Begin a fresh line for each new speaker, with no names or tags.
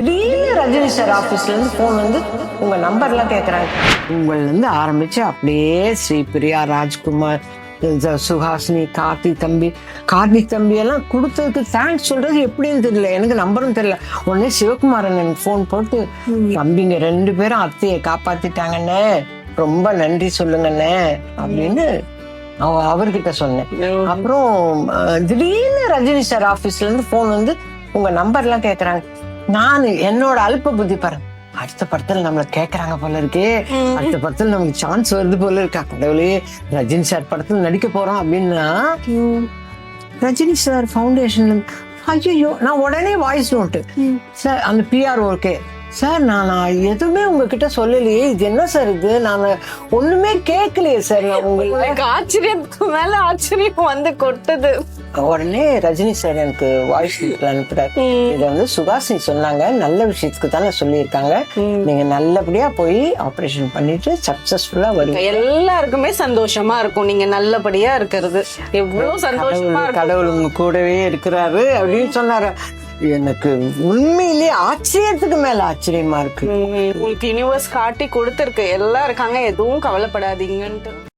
திடீர்னு ரஜினி சார் ஆபீஸ்ல இருந்து போன் வந்து உங்க நம்பர்லாம் கேக்குறாங்க. உங்கள இருந்து ஆரம்பிச்சு அப்படியே ஸ்ரீபிரியா, ராஜ்குமார், சுஹாசினி, கார்த்திக் தம்பி எல்லாம் கொடுத்ததுக்கு தேங்க்ஸ் சொல்றது எப்படின்னு தெரியல, எனக்கு நம்பரும் தெரியல. உடனே சிவகுமாரன் எனக்கு போன் போட்டு, தம்பிங்க 2 பேரும் அத்தையை காப்பாத்திட்டாங்கண்ணே, ரொம்ப நன்றி சொல்லுங்கண்ணே அப்படின்னு அவர்கிட்ட சொன்னேன். அப்புறம் திடீர்னு ரஜினி சார் ஆபீஸ்ல இருந்து போன் வந்து உங்க நம்பர்லாம் கேக்குறாங்க. நான் என்னோட அல்ப புத்தி பாரு, அடுத்த படத்துல நம்மள கேக்குறாங்க போல இருக்கே, அடுத்த படத்துல நமக்கு சான்ஸ் வருது போல இருக்கா, கடவுளே ரஜினி சார் படத்துல நடிக்க போறோம் அப்படின்னா ரஜினி சார் ஃபவுண்டேஷன்ல ஐயோ, நான் உடனே வாய்ஸ் நோட்டு சார் அந்த பிஆர்ஓகே, சார் நான் எதுவுமே உங்ககிட்ட சொல்லலையே, இது என்ன சார் இது, நான் ஒண்ணுமே கேட்கலையே சார். நான் உங்களுக்கு
ஆச்சரியத்துக்கு மேல ஆச்சரியம் வந்து கொட்டுது.
உடனே ரஜினி சார் எனக்கு வாய்ஸ் அனுப்புறாரு, இதை வந்து சுகாசினி சொன்னாங்க, நல்ல விஷயத்துக்கு தானே சொல்லியிருக்காங்க, நீங்க நல்லபடியா போய் ஆபரேஷன் பண்ணிட்டு சக்சஸ்ஃபுல்லா வருவீங்க,
எல்லாருக்குமே சந்தோஷமா இருக்கும் நீங்க நல்லபடியா இருக்கிறது, எவ்வளவு சந்தோஷமா இருக்கும்,
கடவுள் உங்க கூடவே இருக்கிறாரு அப்படின்னு சொன்னாரு. எனக்கு உண்மையிலேயே ஆச்சரியத்துக்கு மேல ஆச்சரியமா இருக்கு.
உங்களுக்கு யூனிவர்ஸ் காட்டி கொடுத்துருக்கு, எல்லாம் இருக்காங்க, எதுவும் கவலைப்படாதீங்கன்ட்டு.